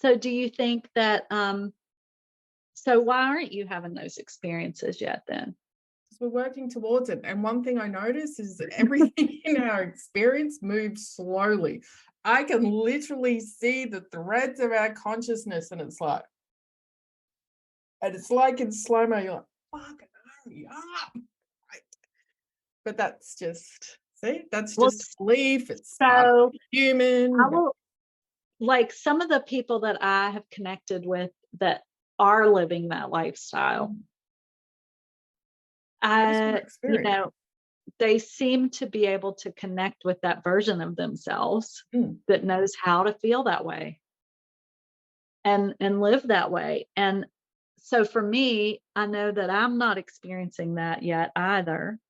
So do you think that, so why aren't you having those experiences yet then? We're working towards it. And one thing I notice is that everything in our experience moves slowly. I can literally see the threads of our consciousness, and it's like in slow mo, you're like, fuck, hurry up. Right. But that's just, see, that's Well, just belief. It's part of so I human. will, like some of the people that I have connected with that are living that lifestyle, What is your you experience? know, they seem to be able to connect with that version of themselves Mm. that knows how to feel that way and live that way. And so for me, I know that I'm not experiencing that yet either.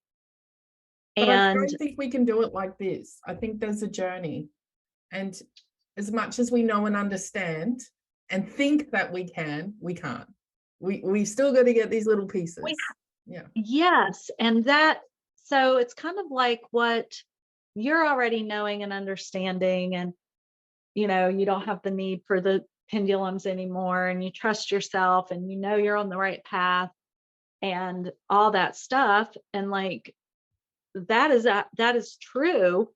But I And don't think we can do it like this. I think there's a journey. And as much as we know and understand and think that we can't. We still got to get these little we pieces. Yeah. yes, and that, so it's kind of like what you're already knowing and understanding, and you don't have the need for the pendulums anymore, and you trust yourself, and you're on the right path and all that stuff, and like that is true.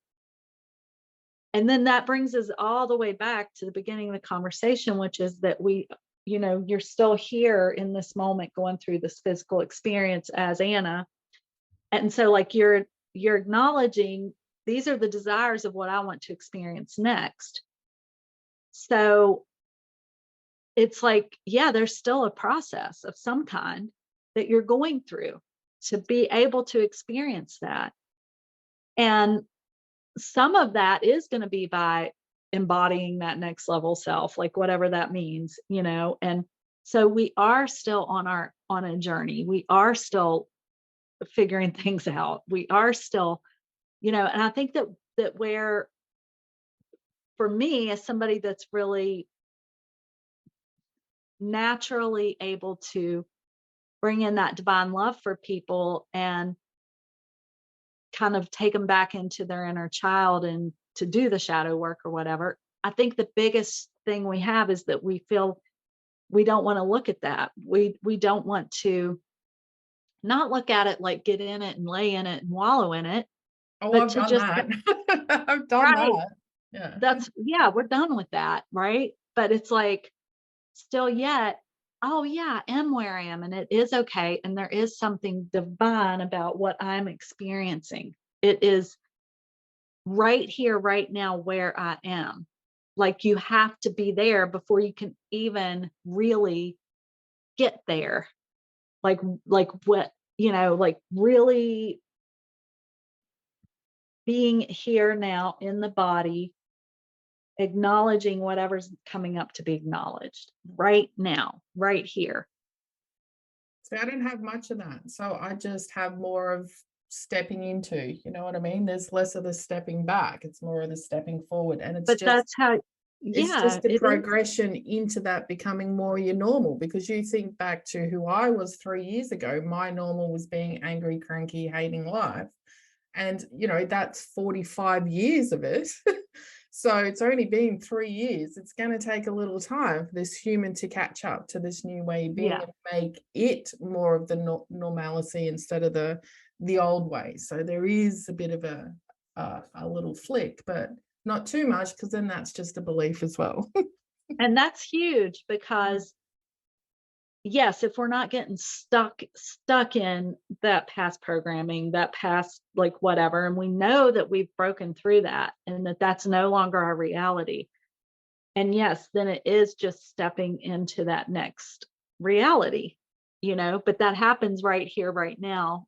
And then that brings us all the way back to the beginning of the conversation, which is that you're still here in this moment going through this physical experience as Anna. And so like you're acknowledging these are the desires of what I want to experience next. So it's like, yeah, there's still a process of some kind that you're going through to be able to experience that. And some of that is going to be by embodying that next level self, like whatever that means. And so we are still on a journey. We are still figuring things out. We are still, and I think that where for me as somebody that's really naturally able to bring in that divine love for people and kind of take them back into their inner child and to do the shadow work or whatever. I think the biggest thing we have is that we feel we don't want to look at that. We don't want to not look at it like get in it and lay in it and wallow in it, Oh, but I've to done just that. I've done right. that. Yeah. Yeah, we're done with that, right? But it's like still yet, oh yeah, I am where I am and it is okay. And there is something divine about what I'm experiencing. It is right here, right now, where I am. Like you have to be there before you can even really get there. Like what, like really being here now in the body, acknowledging whatever's coming up to be acknowledged right now, right here. So I don't have much of that. So I just have more of stepping into, you know what I mean? There's less of the stepping back. It's more of the stepping forward. And But that's how, it's yeah, just a it is. progression into that becoming more your normal, because you think back to who I was 3 years ago, my normal was being angry, cranky, hating life. And, that's 45 years of it. So it's only been 3 years. It's going to take a little time for this human to catch up to this new way of being Yeah. and make it more of the normalcy instead of the old way. So there is a bit of a little flick, but not too much, because then that's just a belief as well. And that's huge because yes, if we're not getting stuck in that past programming, that past like whatever, and we know that we've broken through that and that that's no longer our reality. And yes, then it is just stepping into that next reality, but that happens right here, right now,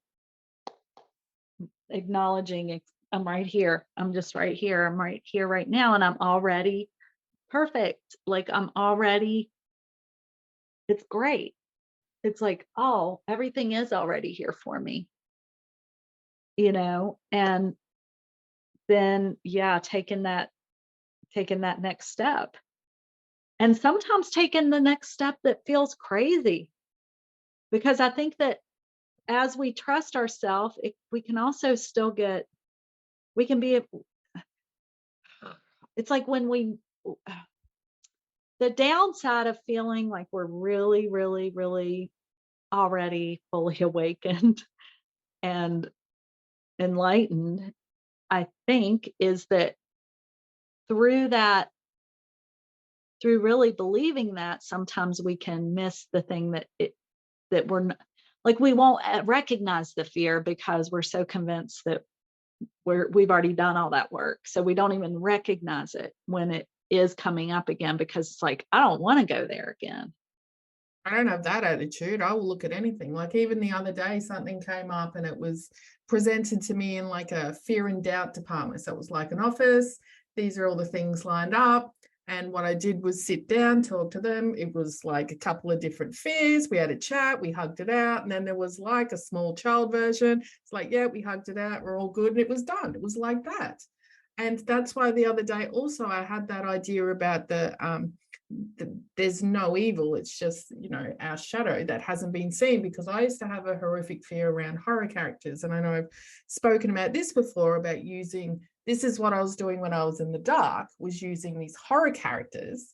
acknowledging I'm right here. I'm just right here. I'm right here, right now. And I'm already perfect. Like I'm already, it's great. It's like, oh, everything is already here for me, and then yeah, taking that next step. And sometimes taking the next step that feels crazy because I think that as we trust ourselves, we can also still we can be, it's like when the downside of feeling like we're really, really, really already fully awakened and enlightened, I think, is that through that, through really believing that, sometimes we can miss the thing that we're not, like, we won't recognize the fear because we're so convinced that we've already done all that work. So we don't even recognize it when it is coming up again, because it's like, I don't want to go there again. I don't have that attitude. I will look at anything. Like even the other day, something came up and it was presented to me in like a fear and doubt department. So it was like an office. These are all the things lined up. And what I did was sit down, talk to them. It was like a couple of different fears. We had a chat, we hugged it out. And then there was like a small child version. It's like, yeah, we hugged it out. We're all good. And it was done. It was like that. And that's why the other day also I had that idea about there's no evil, it's just, you know, our shadow that hasn't been seen, because I used to have a horrific fear around horror characters. And I know I've spoken about this before, about using, this is what I was doing when I was in the dark, was using these horror characters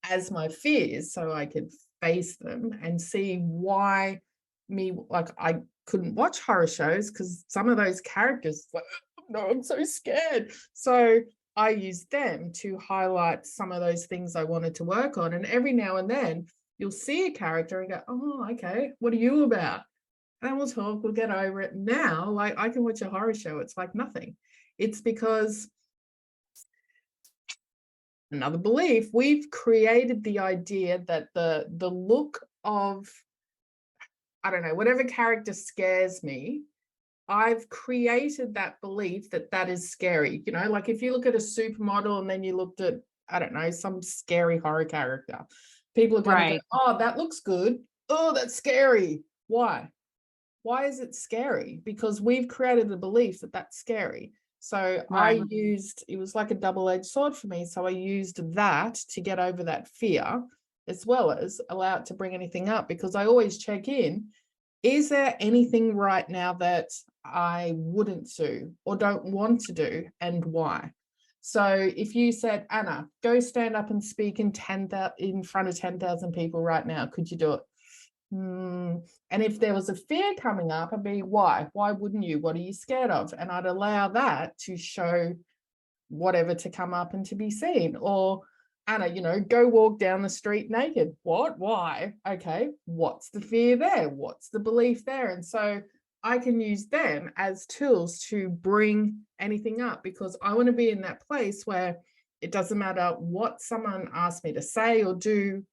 as my fears so I could face them and see why me, like I couldn't watch horror shows because some of those characters, like, no, I'm so scared. So I used them to highlight some of those things I wanted to work on. And every now and then you'll see a character and go, oh, okay, what are you about? And then we'll talk, we'll get over it. Now, like I can watch a horror show, it's like nothing. It's because another belief, we've created the idea that the look of, I don't know, whatever character scares me, I've created that belief that that is scary. You know, like if you look at a supermodel and then you looked at, I don't know, some scary horror character, people are going to go, Right. oh, that looks good. Oh, that's scary. Why? Why is it scary? Because we've created the belief that that's scary. So Right. I used, it was like a double-edged sword for me. So I used that to get over that fear, as well as allow it to bring anything up, because I always check in, is there anything right now that I wouldn't do or don't want to do, and why? So if you said, Anna, go stand up and speak in front of 10,000 people right now, could you do it? And if there was a fear coming up, I'd be, why? Why wouldn't you? What are you scared of? And I'd allow that to show whatever to come up and to be seen. Or Anna, you know, go walk down the street naked. What? Why? Okay, what's the fear there? What's the belief there? And so I can use them as tools to bring anything up, because I want to be in that place where it doesn't matter what someone asks me to say or do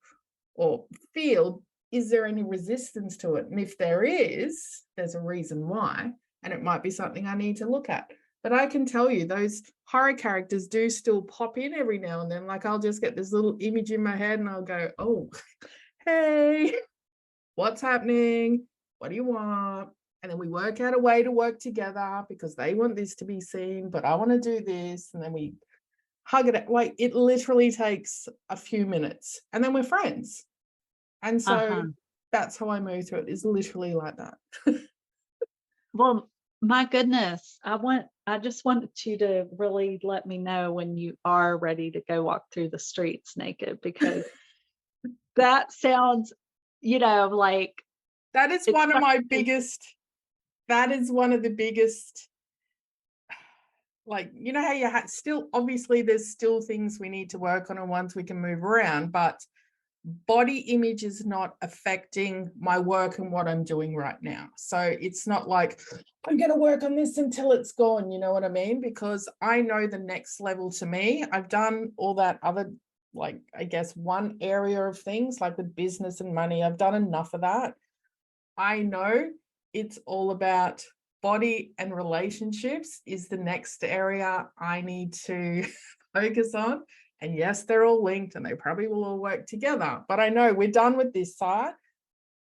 or feel, is there any resistance to it? And if there is, there's a reason why, and it might be something I need to look at. But I can tell you those horror characters do still pop in every now and then. Like I'll just get this little image in my head and I'll go, oh, hey, what's happening? What do you want? And then we work out a way to work together, because they want this to be seen, but I want to do this. And then we hug it out. Like it literally takes a few minutes and then we're friends. And so Uh-huh. that's how I move through it, is literally like that. Well, my goodness, I just wanted you to really let me know when you are ready to go walk through the streets naked, because that sounds, like That is it's one of such my a biggest, that is one of the biggest, like, you know how you still, obviously there's still things we need to work on and ones we can move around, but body image is not affecting my work and what I'm doing right now. So it's not like I'm going to work on this until it's gone. You know what I mean? Because I know the next level to me, I've done all that other, like, I guess one area of things like with business and money. I've done enough of that. I know it's all about body and relationships is the next area I need to focus on. And yes, they're all linked and they probably will all work together. But I know we're done with this side.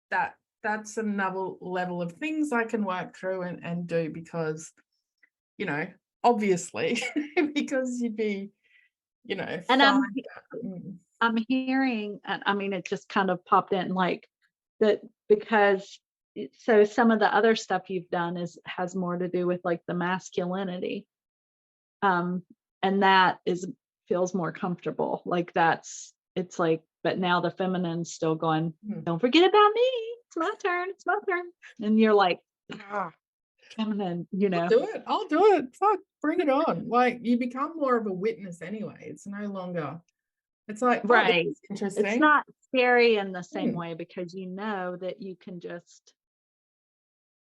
That's another level of things I can work through and do, because, you know, obviously, because you'd be, you know, and fine. I'm hearing, and I mean, it just kind of popped in like that, because so some of the other stuff you've done has more to do with like the masculinity. Um, and that feels more comfortable. Like it's like But now the feminine's still going, Mm. don't forget about me. It's my turn. It's my turn. And you're like, ah, feminine, I'll do it. I'll do it. Fuck, bring it on. Like you become more of a witness anyway. It's no longer, it's like, oh, this right. is It's interesting. not scary in the same Mm, way because you know that you can just,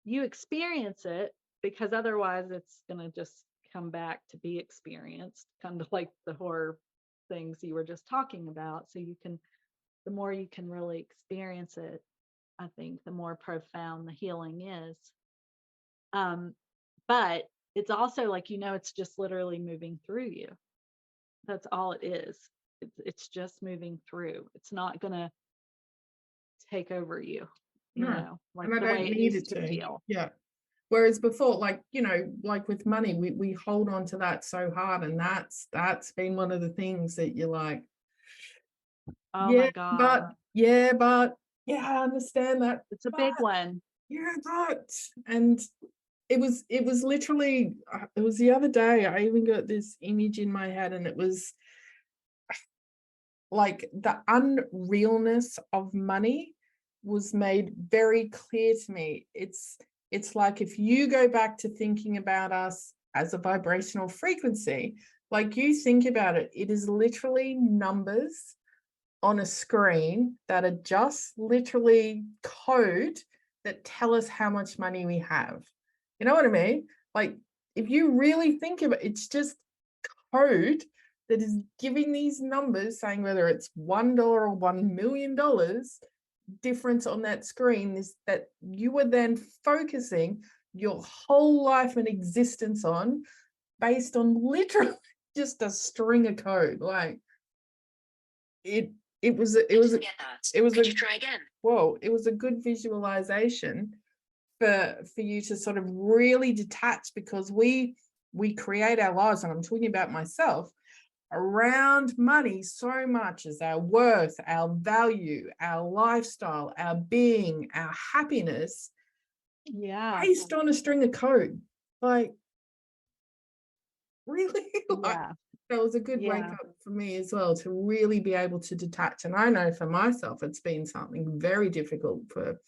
you experience it because otherwise it's going to just come back to be experienced, kind of like the horror things you were just talking about. So you can, the more you can really experience it, I think the more profound the healing is. Um, but it's also like, it's just literally moving through you. That's all it is. It's just moving through. It's not going to take over you, no, like and I the way don't it need used it to to. feel. Yeah. Whereas before, like, like with money, we hold on to that so hard. And that's been one of the things that you're like, Oh yeah, my God. but yeah, but yeah, I understand that. It's a But big one. yeah, but and it was literally it was the other day. I even got this image in my head, and it was like the unrealness of money was made very clear to me. It's like if you go back to thinking about us as a vibrational frequency, like you think about it, it is literally numbers on a screen that are just literally code that tell us how much money we have. You know what I mean? Like if you really think of it, it's just code that is giving these numbers saying whether it's $1 or $1 million difference on that screen is that you were then focusing your whole life and existence on based on literally just a string of code. Like it it was it was it was a try again. Whoa, it was a good visualization for you to sort of really detach, because we create our lives, and I'm talking about myself, around money so much as our worth, our value, our lifestyle, our being, our happiness, Yeah. based on a string of code. Like, really? Like, Yeah. that was a good wake Yeah. up for me as well, to really be able to detach. And I know for myself, it's been something very difficult for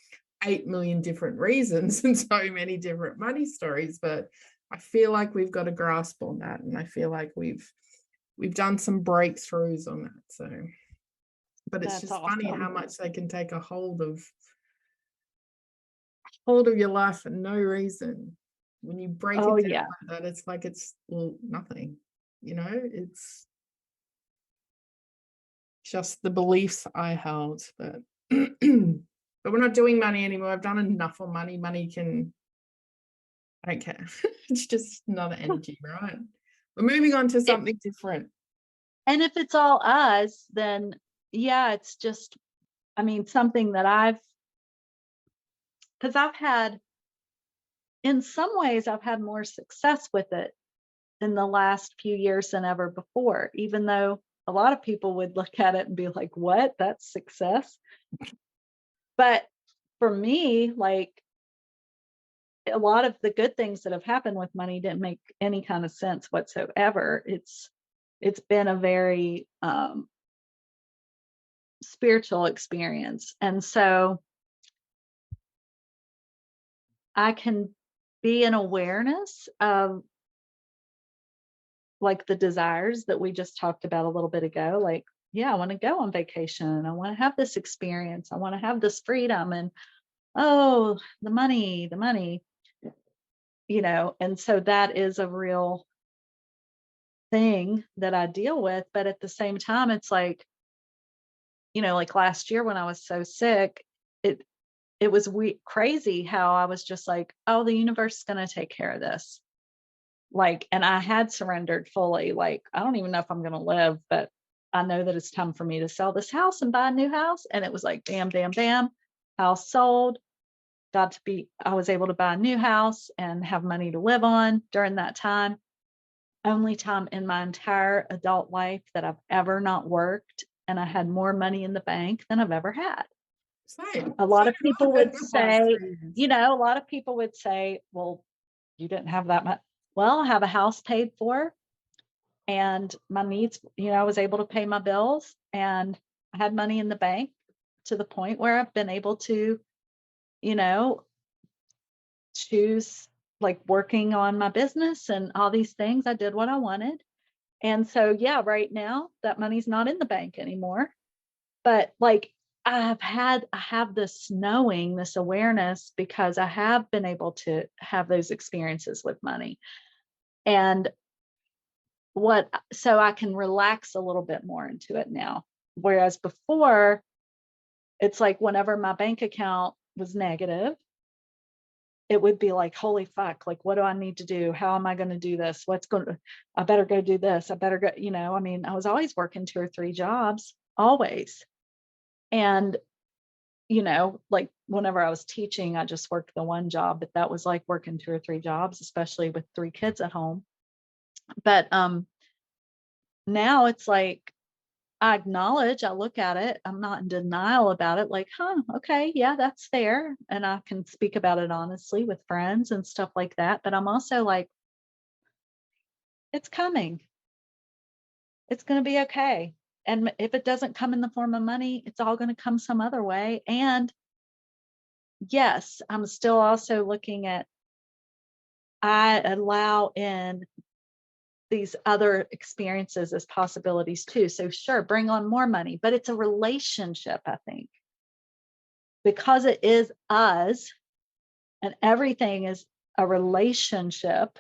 8 million different reasons and so many different money stories. But I feel like we've got a grasp on that. And I feel like we've done some breakthroughs on that. So, but it's That's just funny how awesome. much they can take a hold of your life for no reason. When you break Oh it down yeah. like that, it's like it's, well, nothing. It's just the beliefs I held. But but we're not doing money anymore. I've done enough on money. Money can, I don't care. It's just another energy, right? We're moving on to It, something different. and if it's all us, then yeah, it's just, I mean, something that because I've had, in some ways, I've had more success with it in the last few years than ever before, even though a lot of people would look at it and be like, what? That's success. But for me, like a lot of the good things that have happened with money didn't make any kind of sense whatsoever. It's been a very spiritual experience. And so I can be in awareness of like the desires that we just talked about a little bit ago. Like, yeah, I want to go on vacation. I want to have this experience. I want to have this freedom. And oh, the money, and so that is a real thing that I deal with. But at the same time, it's like, like last year when I was so sick, it it was crazy how I was just like, oh, the universe is going to take care of this. Like, and I had surrendered fully. Like, I don't even know if I'm going to live, but I know that it's time for me to sell this house and buy a new house. And it was like, bam, bam, bam, house sold. I was able to buy a new house and have money to live on during that time. Only time in my entire adult life that I've ever not worked. And I had more money in the bank than I've ever had. Same. A So lot of people in would the last say, 3 years. a lot of people would say, well, you didn't have that much. Well, I have a house paid for and my needs, I was able to pay my bills and I had money in the bank to the point where I've been able to, you know, choose like working on my business and all these things. I did what I wanted. And so, yeah, right now that money's not in the bank anymore. But like I have this knowing, this awareness because I have been able to have those experiences with money. And so I can relax a little bit more into it now. Whereas before, it's like whenever my bank account was negative, it would be like, holy fuck, like, what do I need to do? How am I going to do this? I better go do this. I better go, I mean, I was always working 2 or 3 jobs, always. And, like whenever I was teaching, I just worked the one job, but that was like working 2 or 3 jobs, especially with 3 kids at home. But now it's like, I look at it, I'm not in denial about it, like, huh, okay, yeah, that's fair. And I can speak about it honestly with friends and stuff like that. But I'm also like, it's coming, it's going to be okay. And if it doesn't come in the form of money, it's all going to come some other way. And yes, I'm still also looking at, I allow in these other experiences as possibilities too. So sure, bring on more money, but it's a relationship, I think. Because it is us and everything is a relationship,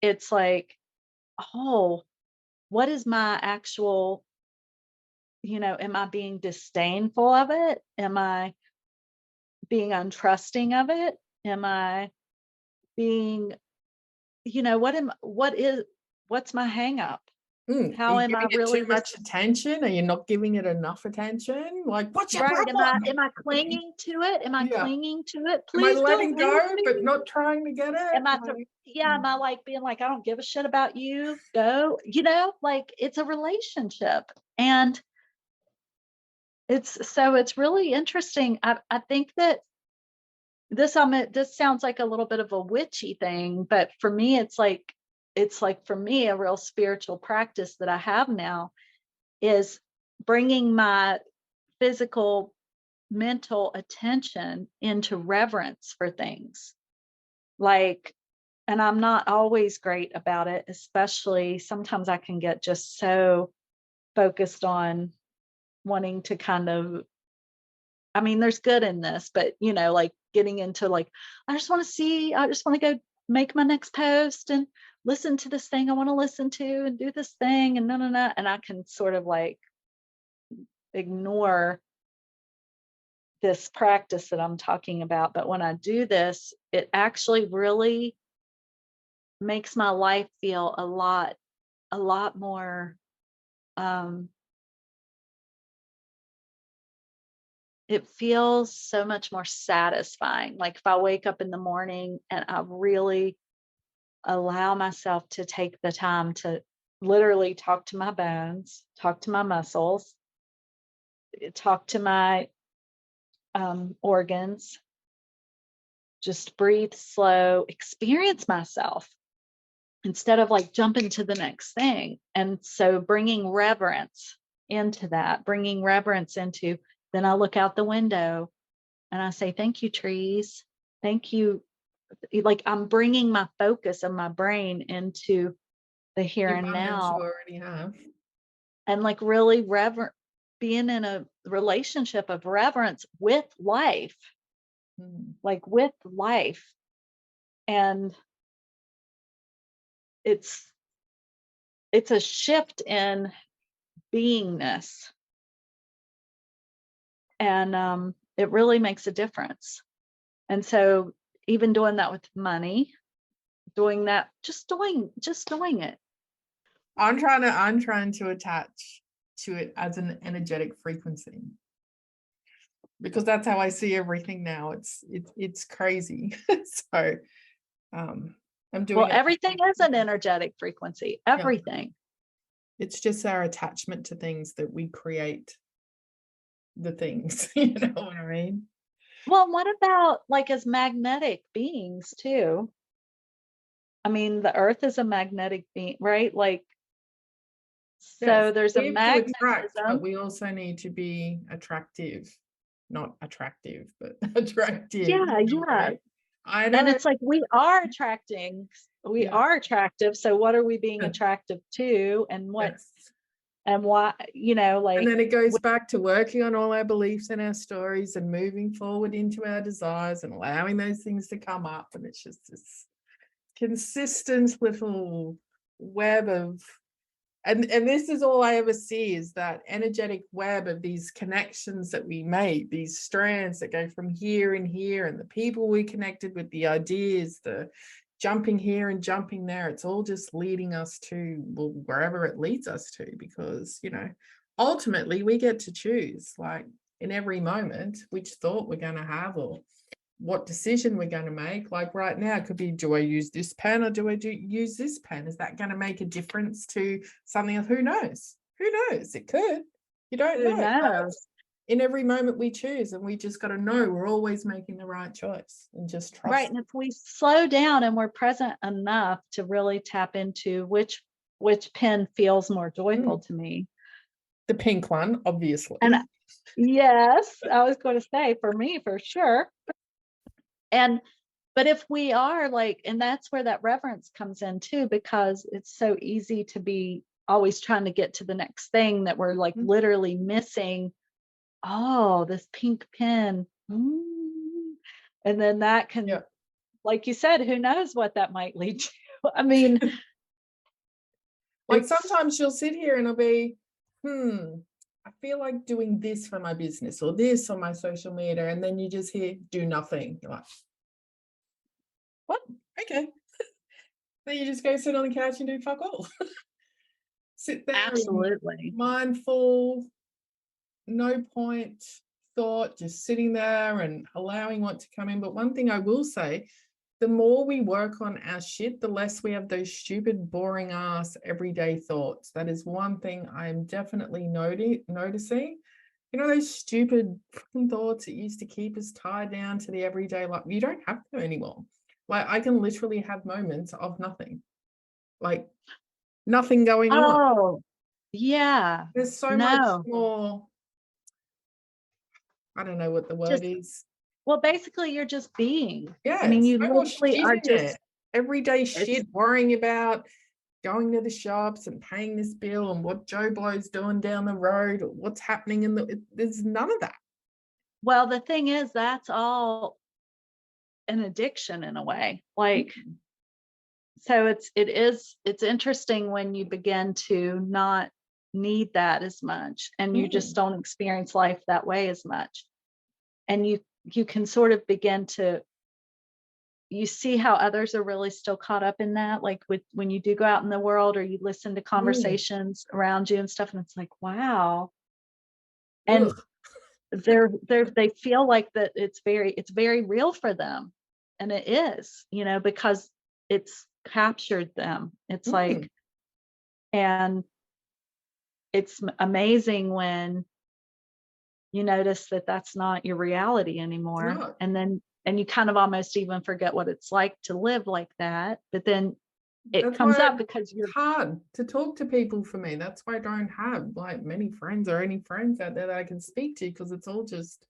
it's like, oh, what is my actual, am I being disdainful of it? Am I being untrusting of it? Am I being, what's my hang up? Are How you am I giving it too really much attention? Are you not giving it enough attention? Like, what's your right? problem? Am I clinging to it? Am I Yeah. clinging to it? Am I Please don't letting leave go but me. not trying to get it? Am I Like, yeah, am I like being like, I don't give a shit about you? Go, like it's a relationship. And it's really interesting. I think that this sounds like a little bit of a witchy thing, but for me it's like for me a real spiritual practice that I have now is bringing my physical mental attention into reverence for things. Like, and I'm not always great about it, especially sometimes I can get just so focused on wanting to kind of, I mean, there's good in this, but like getting into like, I just want to go make my next post and listen to this thing I want to listen to and do this thing and no, no, no. And I can sort of like ignore this practice that I'm talking about. But when I do this, it actually really makes my life feel a lot more, um, it feels so much more satisfying. Like if I wake up in the morning and I really allow myself to take the time to literally talk to my bones, talk to my muscles, talk to my organs, just breathe slow, experience myself instead of like jumping to the next thing. And so bringing reverence into that, bringing reverence into, then I look out the window and I say, thank you, trees. Thank you. Like I'm bringing my focus of my brain into the here the and abundance you now already have. and like really being in a relationship of reverence with life, Mm. like with life. And it's it's a shift in beingness. And it really makes a difference. And so even doing that with money, doing that, just doing it. I'm trying to attach to it as an energetic frequency because that's how I see everything now. It's crazy. So um I'm Well, doing it. everything is an energetic frequency, Yeah. everything. It's just our attachment to things that we create the things. You know what I mean? Well, what about like as magnetic beings too? I mean, the earth is a magnetic being, right? Like So Yes, there's a we have to attract, but magnetism. we also need to be attractive. Not attractive, but attractive, Yeah, you know what I yeah. mean? I And know. it's like we Yeah, are attractive. So what are we being attractive to, and what yes. and why, And like then it goes back to working on all our beliefs and our stories and moving forward into our desires and allowing those things to come up. And it's just this consistent little web of, and this is all I ever see, is that energetic web of these connections that we make, these strands that go from here and here, and the people we connected with, the ideas, the jumping here and jumping there. It's all just leading us to, well, wherever it leads us to, because ultimately we get to choose, like, in every moment, which thought we're going to have, or what decision we're going to make. Like right now, it could be, do I use this pen, or do I use this pen? Is that going to make a difference to something else? Who knows? Who knows? It could. You don't who know. But knows? in every moment we choose, and we just got to know we're always making the right choice and just Right. trust. And if we slow down and we're present enough to really tap into which pen feels more joyful Mm. to me. The pink one, And obviously. yes, I was going to say for me, for sure. And but if we are like, and that's where that reverence comes in too, because it's so easy to be always trying to get to the next thing, that we're like Mhm. literally missing, oh, this pink pen. Mm. And then that Yeah. can, like you said, who knows what that might lead to. I mean, Like it's sometimes you'll sit here and I'll be, I feel like doing this for my business or this on my social media. And then you just hear, do nothing. You're like, what? Okay. Then you just go sit on the couch and do fuck all. Sit there in absolutely. mindful, no point thought, just sitting there and allowing what to come in. But one thing I will say, the more we work on our shit, the less we have those stupid, boring ass everyday thoughts. That is one thing I'm definitely noticing. Those stupid thoughts that used to keep us tied down to the everyday life, you don't have them anymore. Like, I can literally have moments of nothing, like nothing going on. Oh, yeah. There's so much No, more, I don't know what the word just, is. well, basically, you're just being. I mean, Yes, you no more literally shit are in there. just, Everyday it's, shit, worrying about going to the shops and paying this bill and what Joe Blow's doing down the road or what's happening there's none of that. well, the thing is, that's all an addiction in a way. Like, Mm, so it's interesting when you begin to not need that as much, and you just mm, don't experience life that way as much. And you can sort of begin to, you see how others are really still caught up in that, like with when you do go out in the world or you listen to mm. conversations around you and stuff, and it's like, wow. And Ugh. they feel like that it's very real for them. And it is, because it's captured them. It's Mm, like, and it's amazing when you notice that that's not your reality anymore. no. And you kind of almost even forget what it's like to live like that. But then it That's comes why up it's because you're, hard to talk to people for me. That's why I don't have like many friends or any friends out there that I can speak to, because it's all just,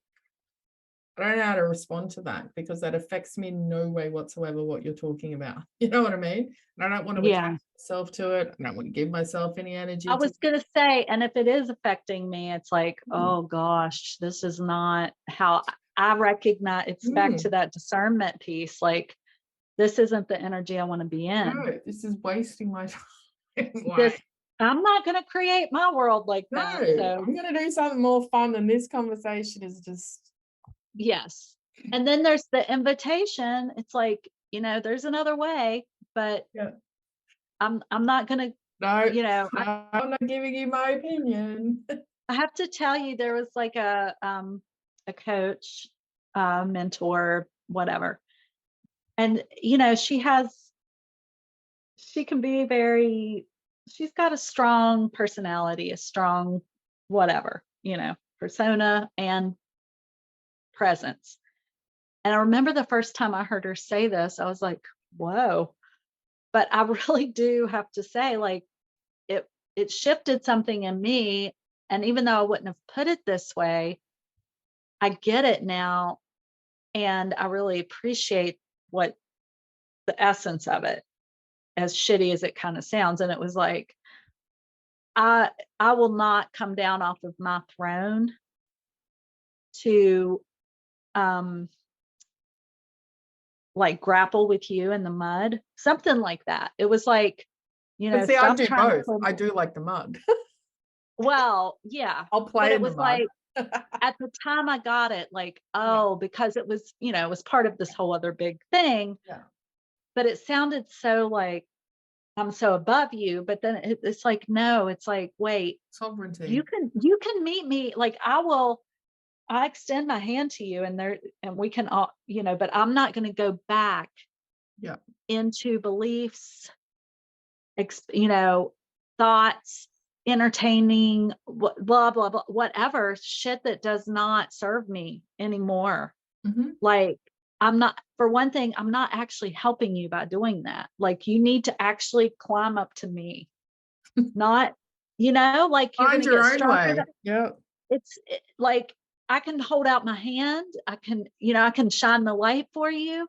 I don't know how to respond to that, because that affects me in no way whatsoever what you're talking about. You know what I mean? And I don't want to yeah. attach myself to it. I don't want to give myself any I energy to. was going to say, and if it is affecting me, it's like, Mm, oh gosh, this is not how I recognize. It's back to mm, that discernment piece. Like, this isn't the energy I want to be in. no, this is wasting my time. This, Like, I'm not going to create my world like no, that. So, I'm gonna do something more fun than this conversation is just. yes. And then there's the invitation. It's like, there's another way, but Yeah. I'm not going to, No, you know, I, no, I'm not giving you my opinion. I have to tell you, there was like a coach, mentor, whatever. And, she can be she's got a strong personality, a strong whatever, persona and presence. And I remember the first time I heard her say this, I was like, whoa. But I really do have to say, like, it it shifted something in me. And even though I wouldn't have put it this way, I get it now. And I really appreciate what the essence of it, as shitty as it kind of sounds. And it was like, I I will not come down off of my throne to um like grapple with you in the mud. Something like that. It was like, But see, I stop do trying to both. pull I me. do like the mud. Well, yeah. I'll But play it in the was mud. like at the time I got it, like, Yeah, oh, because it was, it was part of this whole other big thing. yeah. But it sounded so like I'm so above you. But then it's like, no, it's like, wait, Sovereignty. you can meet me. Like I extend my hand to you and we can all, but I'm not going to go back Yeah. into beliefs, thoughts, entertaining, blah, blah, blah, whatever shit that does not serve me anymore. Mhm. Like, for one thing, I'm not actually helping you by doing that. Like, you need to actually climb up to me, not, like you're going Find to your get own stronger. way. Yeah. Like, I can hold out my hand. I can shine the light for you.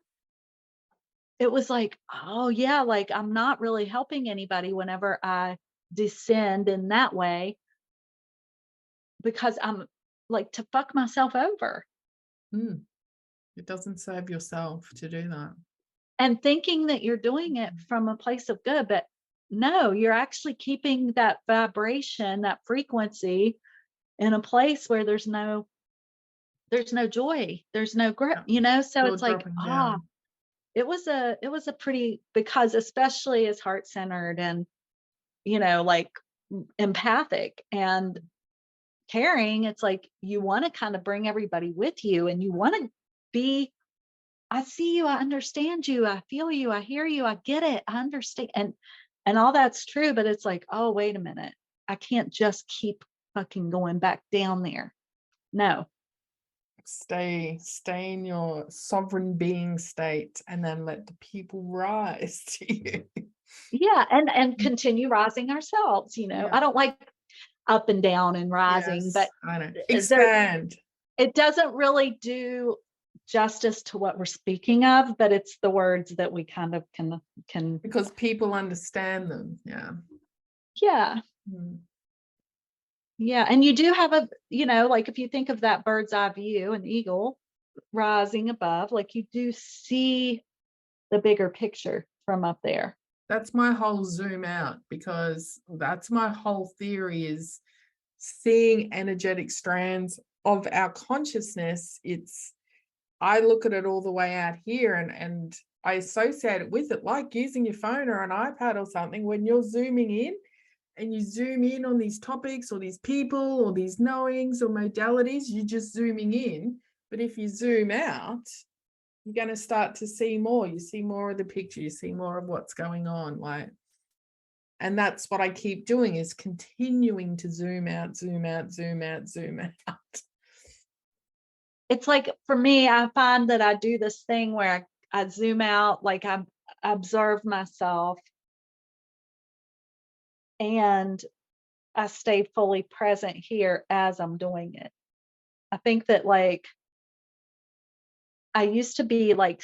It was like, oh yeah, like I'm not really helping anybody whenever I descend in that way because I'm like to fuck myself over Mm. It doesn't serve yourself to do that. and thinking that you're doing it Mhm. from a place of good. But no, you're actually keeping that vibration, that frequency in a place where there's no joy, there's no grip, Yeah. so You're it's like, dropping down. it was a pretty, because especially as heart centered and like empathic and caring, it's like you want to kind of bring everybody with you and you want to be, I see you, I understand you, I feel you, I hear you, I get it, I understand. And all that's true, but it's like, oh, wait a minute. I can't just keep fucking going back down there. No. Stay in your sovereign being state and then let the people rise to you. Yeah, and continue rising ourselves. Yeah. I don't like up and down and rising, Yes, but I know. there Expand. it doesn't really do justice to what we're speaking of, but it's the words that we kind of can. Because people understand them. Yeah. Yeah. Mm. Yeah. And you do have like if you think of that bird's eye view, an eagle rising above, like you do see the bigger picture from up there. That's my whole zoom out, because that's my whole theory is seeing energetic strands of our consciousness. I look at it all the way out here and I associate it with it, like using your phone or an iPad or something. When you're zooming in and you zoom in on these topics or these people or these knowings or modalities, you're just zooming in. But if you zoom out, you're going to start to see more. You see more of the picture, you see more of what's going on. And that's what I keep doing, is continuing to zoom out, zoom out, zoom out, zoom out. It's like for me, I find that I do this thing where I zoom out, like I observe myself and I stay fully present here as I'm doing it. I think that like I used to be like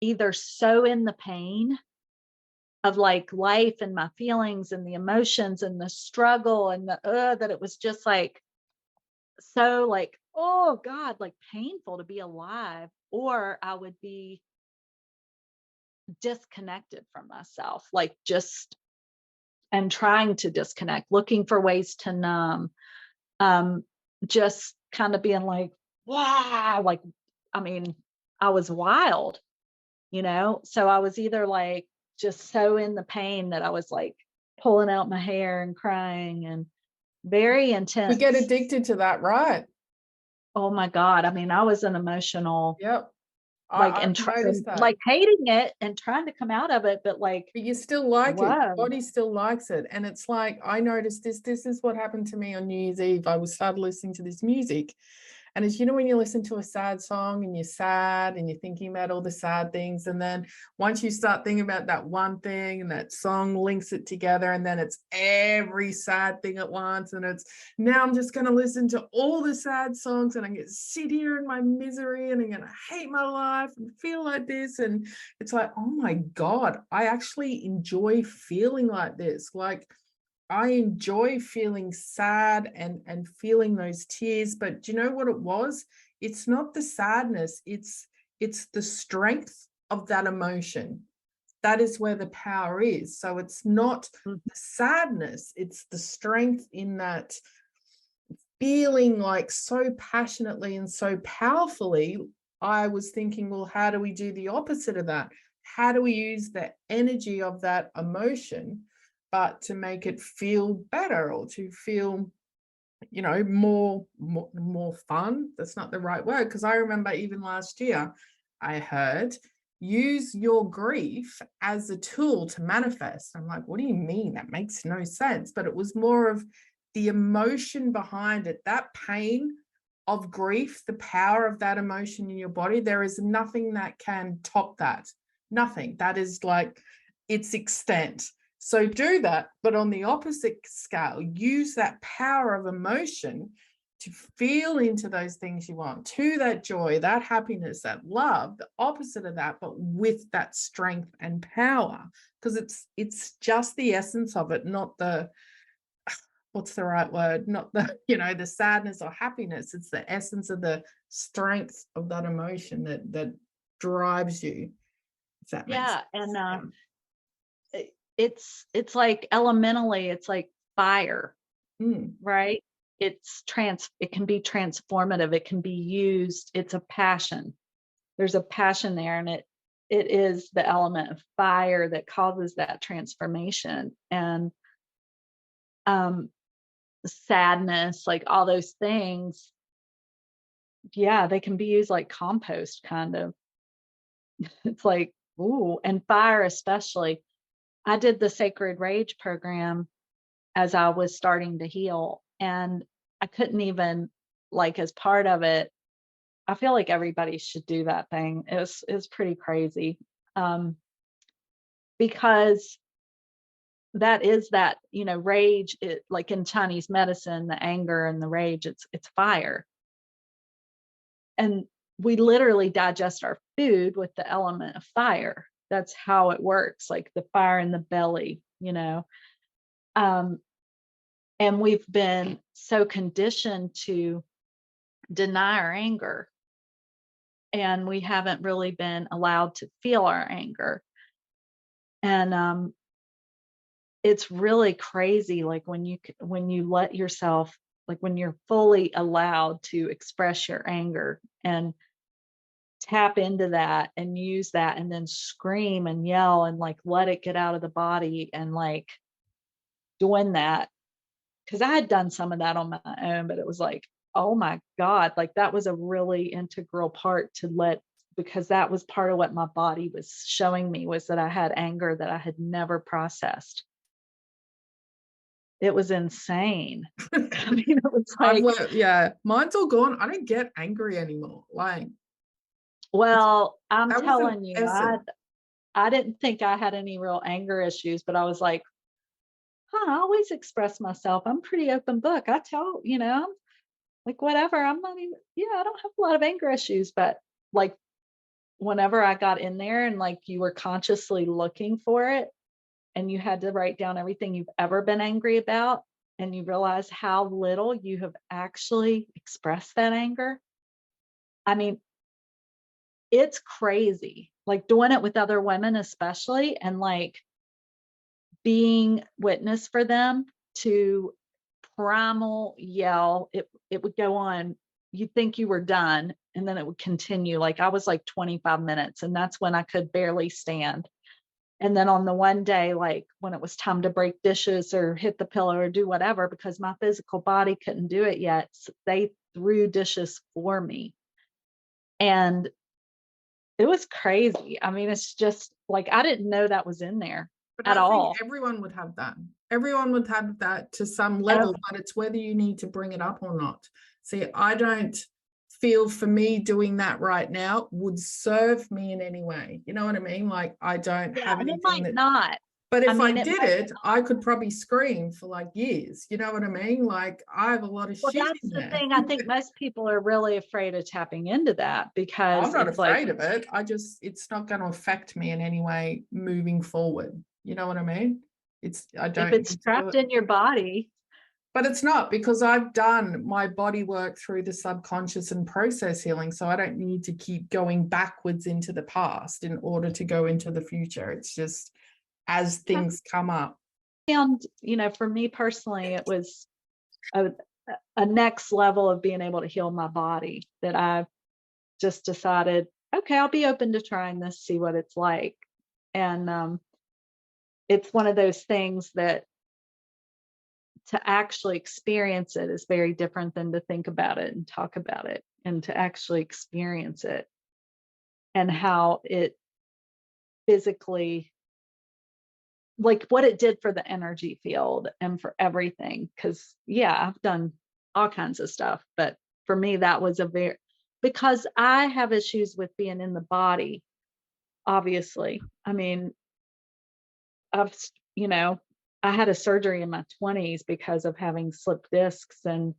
either so in the pain of like life and my feelings and the emotions and the struggle and that it was just like so like, oh God, like painful to be alive, or I would be disconnected from myself, like just and trying to disconnect, looking for ways to numb, um, just kind of being like, wow, like, I mean, I was wild, So I was either like just so in the pain that I was like pulling out my hair and crying and very We get intense. addicted to that, right? Oh my God. I mean, I was an emotional, Yep. like, I've noticed and that. like hating it and trying to come out of it, but like, But you still like it. Your whoa. body still likes it. And it's like, I noticed this. This is what happened to me on New Year's Eve. I started listening to this music. And as you know, when you listen to a sad song and you're sad and you're thinking about all the sad things, and then once you start thinking about that one thing and that song links it together, and then it's every sad thing at once, and it's now I'm just going to listen to all the sad songs and I'm going to sit here in my misery and I'm going to hate my life and feel like this. And it's like, oh my God, I actually enjoy feeling like this. Like, I enjoy feeling sad and feeling those tears, but do you know what it was? It's not the sadness, it's the strength of that emotion. That is where the power is. So it's not Mhm. the sadness, it's the strength in that feeling, like so passionately and so powerfully. I was thinking, well, how do we do the opposite of that? How do we use the energy of that emotion, but to make it feel better, or to feel, more fun? That's not the right word, because I remember even last year I heard, use your grief as a tool to manifest. I'm like, what do you mean? That makes no sense. But it was more of the emotion behind it, that pain of grief, the power of that emotion in your body. There is nothing that can top that. Nothing. That is like its extent. So do that, but on the opposite scale, use that power of emotion to feel into those things you want, to that joy, that happiness, that love, the opposite of that, but with that strength and power, because it's just the essence of it, not the, what's the right word, not the, the sadness or happiness. It's the essence of the strength of that emotion that drives you, if that makes Yeah, and sense. it's like elementally, it's like fire, Mm. right? It can be transformative, it can be used, it's a passion. There's a passion there, and it is the element of fire that causes that transformation. And um sadness, like all those things, yeah, they can be used like compost kind of. It's like, ooh, and fire especially. I did the Sacred Rage program as I was starting to heal, and I couldn't even, like, as part of it, I feel like everybody should do that thing. It was pretty crazy. Um, because that is that, rage, it, like in Chinese medicine, the anger and the rage, it's fire. And we literally digest our food with the element of fire. That's how it works, like the fire in the belly. Um, and we've been so conditioned to deny our anger, and we haven't really been allowed to feel our anger. And it's really crazy, like when you let yourself, like when you're fully allowed to express your anger and tap into that and use that and then scream and yell and like let it get out of the body and like doing that, because I had done some of that on my own, but it was like, oh my God, like that was a really integral part to let, because that was part of what my body was showing me, was that I had anger that I had never processed. It was insane. I mean, it was I've like, learned, yeah, mine's all gone. I don't get angry anymore. Like, it's well, I'm that was an telling you, essence. I didn't think I had any real anger issues, but I was like, huh, I always express myself. I'm pretty open book. I tell, I'm like, whatever. I'm not even, yeah, I don't have a lot of anger issues, but like whenever I got in there and like you were consciously looking for it and you had to write down everything you've ever been angry about, and you realize how little you have actually expressed that anger. I mean, it's crazy. Like doing it with other women, especially, and like being witness for them to primal yell. It would go on. You'd think you were done, and then it would continue. Like I was like 25 minutes, and that's when I could barely stand. And then on the one day, like when it was time to break dishes or hit the pillow or do whatever, because my physical body couldn't do it yet, they threw dishes for me. And it was crazy. I mean, it's just like I didn't know that was in there But at I think all. everyone would have that. Everyone would have that to some level, Ev- but it's whether you need to bring it up or not. See, I don't. feel for me doing that right now would serve me in any way. You know what I mean? Like, I don't Yeah, have and it anything might that, not. but I if I mean, it did might it, I could probably scream for like years. You know what I mean? Like, I have a lot of well, shit that's in the there. thing. I think most people are really afraid of tapping into that I'm because not it's like afraid of it. It's not going to affect me in any way moving forward. You know what I mean? I if don't it's need to do trapped it. in your body. But it's not, because I've done my body work through the subconscious and process healing. So I don't need to keep going backwards into the past in order to go into the future. It's just as Yeah, things come up. found, for me personally, it was a, a next level of being able to heal my body that I just decided, okay, I'll be open to trying this, see what it's like. And it's one of those things that to actually experience it is very different than to think about it and talk about it, and to actually experience it and how it physically, like what it did for the energy field and for everything. Cause yeah, I've done all kinds of stuff, but for me, that was because I have issues with being in the body, obviously. I mean, I've, you know, I had a surgery in my 20s because of having slipped discs and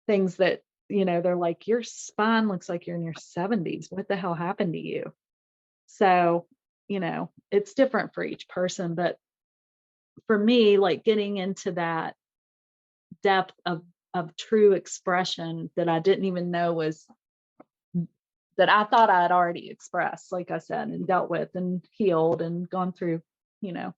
things that, they're like, your spine looks like you're in your 70s. What the hell happened to you? So, it's different for each person. But for me, like getting into that depth of true expression that I didn't even know was that I thought I had already expressed, like I said, and dealt with and healed and gone through, you know,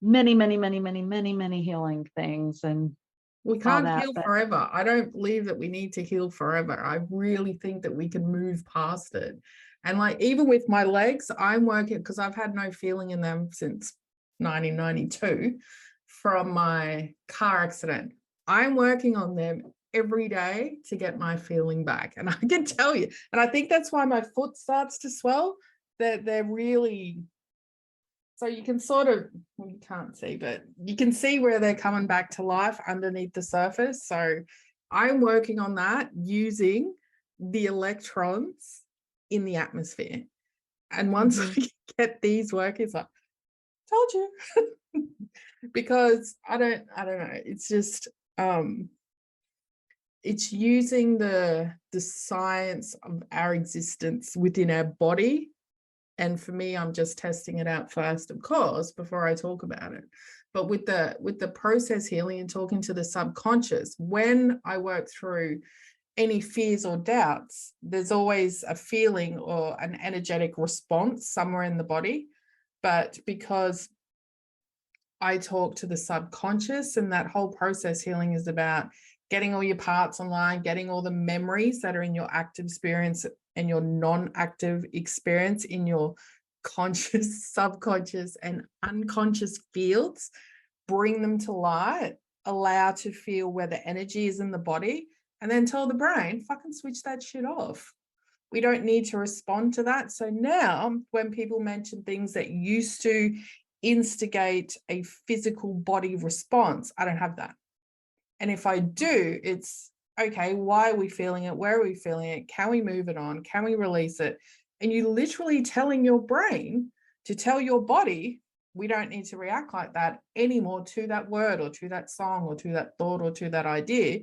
many, many, many, many, many, many healing things and We all can't that. heal But forever. I don't believe that we need to heal forever. I really think that we can move past it. And like, even with my legs, I'm working, because I've had no feeling in them since 1992 from my car accident. I'm working on them every day to get my feeling back. And I can tell you, and I think that's why my foot starts to swell. They're really, so you can sort of, well, you can't see, but you can see where they're coming back to life underneath the surface. So I'm working on that using the electrons in the atmosphere. And once mhm. I get these working, it's like, told you. Because I don't know. It's just it's using the science of our existence within our body. And for me, I'm just testing it out first, of course, before I talk about it. But with the process healing and talking to the subconscious, when I work through any fears or doubts, there's always a feeling or an energetic response somewhere in the body. But because I talk to the subconscious, and that whole process healing is about getting all your parts online, getting all the memories that are in your active experience and your non-active experience in your conscious, subconscious, and unconscious fields, bring them to light, allow to feel where the energy is in the body, and then tell the brain, fucking switch that shit off. We don't need to respond to that. So now, when people mention things that used to instigate a physical body response, I don't have that. And if I do, it's okay, why are we feeling it? Where are we feeling it? Can we move it on? Can we release it? And you literally telling your brain to tell your body, we don't need to react like that anymore to that word or to that song or to that thought or to that idea.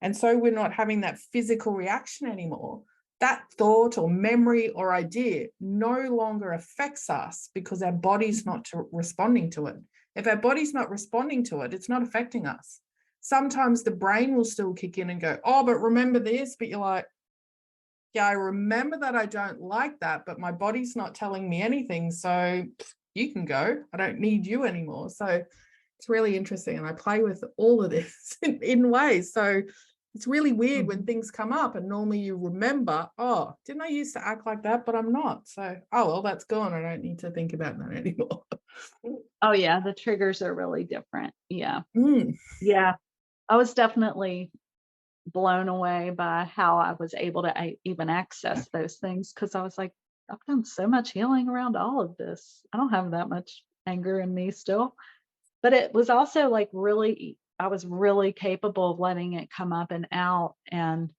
And so we're not having that physical reaction anymore. That thought or memory or idea no longer affects us because our body's not responding to it. If our body's not responding to it, it's not affecting us. Sometimes the brain will still kick in and go, oh, but remember this, but you're like, yeah, I remember that I don't like that, but my body's not telling me anything. So you can go. I don't need you anymore. So it's really interesting. And I play with all of this in ways. So it's really weird when Mhm. things come up and normally you remember, oh, didn't I used to act like that? But I'm not. So, oh, well, that's gone. I don't need to think about that anymore. Oh yeah, the triggers are really different. Yeah. Mm. Yeah. I was definitely blown away by how I was able to even access those things because I was like, I've done so much healing around all of this. I don't have that much anger in me still. But it was also like really, I was really capable of letting it come up and out. And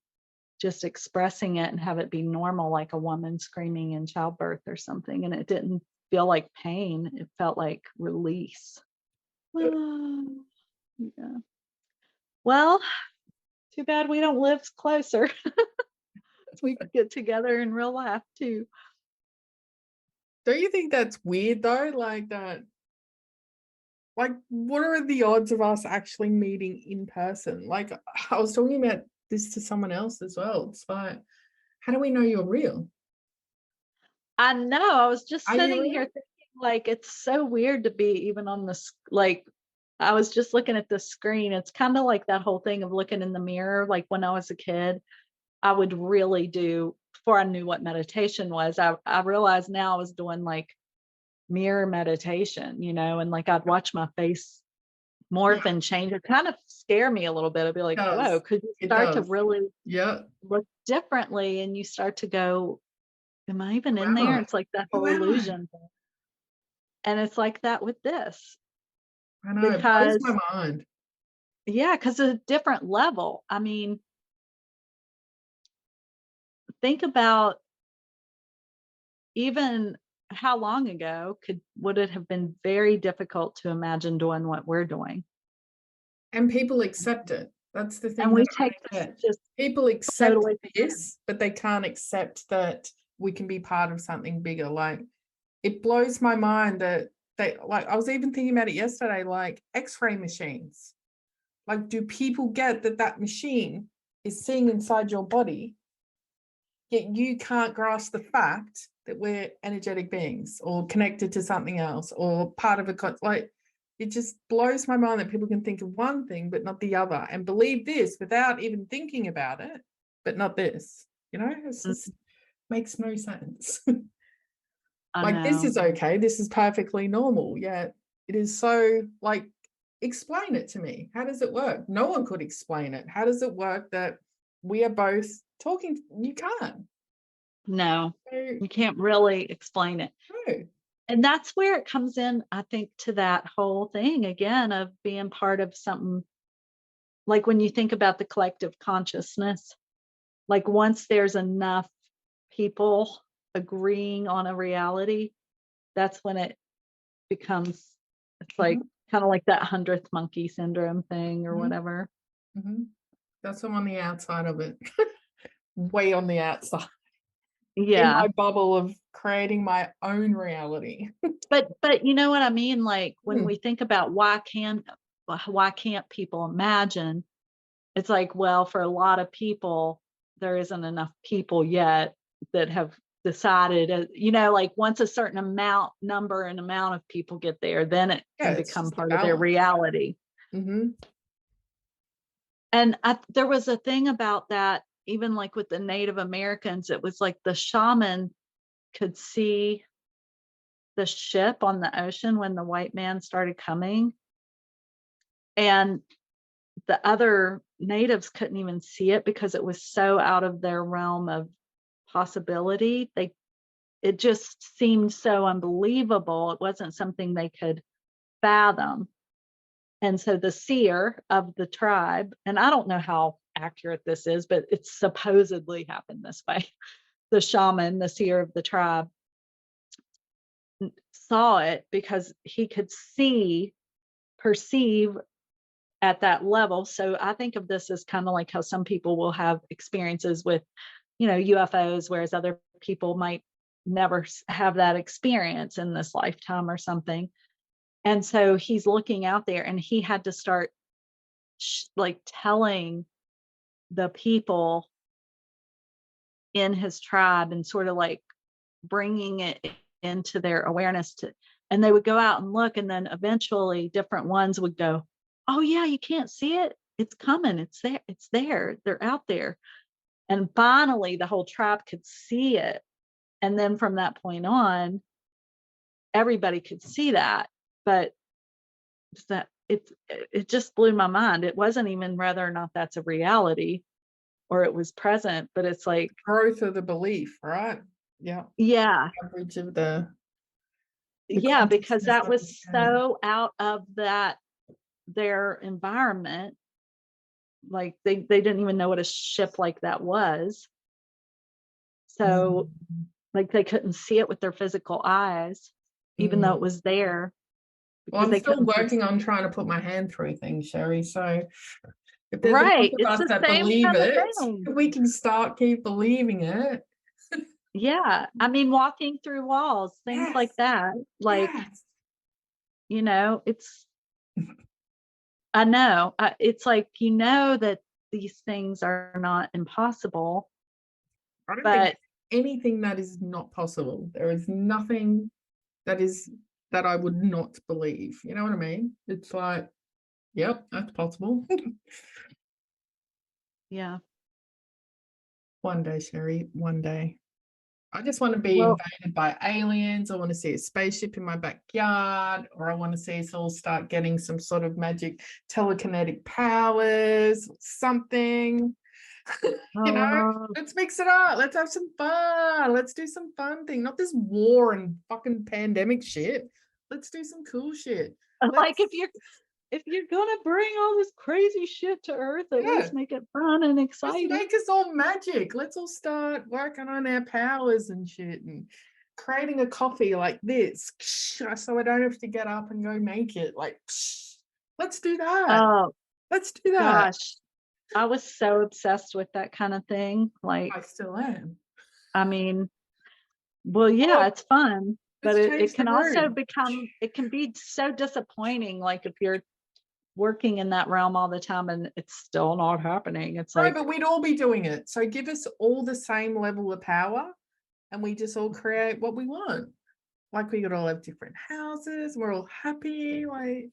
just expressing it and have it be normal, like a woman screaming in childbirth or something. And it didn't feel like pain. It felt like release. Yeah. Well, too bad we don't live closer. We could get together in real life too. Don't you think that's weird though? Like that, like what are the odds of us actually meeting in person? Like I was talking about this to someone else as well. It's like, how do we know you're real? I know. I was just Are you sitting here real? thinking, like, it's so weird to be even on this. Like, I was just looking at the screen. It's kind of like that whole thing of looking in the mirror. Like when I was a kid, I would really do, before I knew what meditation was, I realized now I was doing like mirror meditation, and like I'd watch my face Yeah, morph and change. It kind of scare me a little bit. I'd be it like, whoa, does. could you It start to does. really Yeah. look differently? And you start to go, am I even in Who am there? I? It's like that Who whole am I? illusion thing. And it's like that with this I know, it blows because, my mind. yeah, because a different level. I mean, think about even how long ago would it have been very difficult to imagine doing what we're doing? And people accept it. That's the And thing we that take I this get. just People accept totally for granted. this, but they can't accept that we can be part of something bigger. Like it blows my mind that they, like I was even thinking about it yesterday, like X-ray machines. Like, do people get that that machine is seeing inside your body, yet you can't grasp the fact that we're energetic beings or connected to something else or part of like it just blows my mind that people can think of one thing but not the other and believe this without even thinking about it, but not this. It's Mm, just makes no sense. I Like this know. is okay, this is perfectly normal, yet it is so like explain it to me. How does it work? No one could explain it. How does it work that we are both talking? You can't. No, So, you can't really explain it. no. And that's where it comes in, I think, to that whole thing again of being part of something. Like when you think about the collective consciousness, like once there's enough people agreeing on a reality, that's when it becomes, it's like Mhm, kind of like that 100th monkey syndrome thing or mhm, whatever. mhm. That's I'm on the outside of it. Way on the outside. In Yeah. my bubble of creating my own reality. But you know what I mean? Like when Mm, we think about why can't people imagine? It's like, well, for a lot of people, there isn't enough people yet that have decided, like once a certain amount of people get there, then it yeah, can it's become just a part of their balance. reality. Mhm, And there was a thing about that, even like with the Native Americans, it was like the shaman could see the ship on the ocean when the white man started coming. And the other natives couldn't even see it because it was so out of their realm of possibility. It just seemed so unbelievable. It wasn't something they could fathom. And so the seer of the tribe, and I don't know how accurate this is, but it supposedly happened this way. The shaman, the seer of the tribe, saw it because he could perceive at that level. So I think of this as kind of like how some people will have experiences with, UFOs, whereas other people might never have that experience in this lifetime or something. And so he's looking out there and he had to start like telling the people in his tribe and sort of like bringing it into their awareness and they would go out and look and then eventually different ones would go, oh yeah, you can't see it, it's coming, it's there, they're out there. And finally the whole tribe could see it, and then from that point on everybody could see that. But that it just blew my mind. It wasn't even whether or not that's a reality or it was present, but it's like, growth of the belief, right? Yeah, yeah, average of the yeah, because consciousness that was understanding. so out of their environment Like they didn't even know what a ship like that was. So Mm. like they couldn't see it with their physical eyes, even though Mm. it was there Well, because I'm they still couldn't working on perceive. trying to put my hand through things, Sherry. So if there's enough Right. of It's us the that same believe kind of it, thing. if we can start keep believing it. Yeah. I mean, walking through walls, things like Yes, that. Like, yes. it's I know. It's like, that these things are not impossible, I don't think but there's anything that is not possible. There is nothing that is that I would not believe. You know what I mean? It's like, yep, that's possible. yeah. One day, Sherry, one day. I just want to be Well, invaded by aliens. I want to see a spaceship in my backyard, or I want to see us all start getting some sort of magic telekinetic powers, something. You know, uh, let's mix it up. Let's have some fun. Let's do some fun thing, not this war and fucking pandemic shit. Let's do some cool shit. like Let's, if you're gonna bring all this crazy shit to Earth, at yeah, least make it fun and just exciting. make us all magic. Let's all start working on our powers and shit and creating a coffee like this so I don't have to get up and go make it. Like, let's do that. Oh Let's do that. gosh, I was so obsessed with that kind of thing. Like, I still am. I mean, well, Oh, yeah, it's fun, but let's it change the can also room. become, it can be so disappointing. Like if you're working in that realm all the time and it's still not happening. It's No, like, but we'd all be doing it. So give us all the same level of power and we just all create what we want. Like we could all have different houses, we're all happy. Like,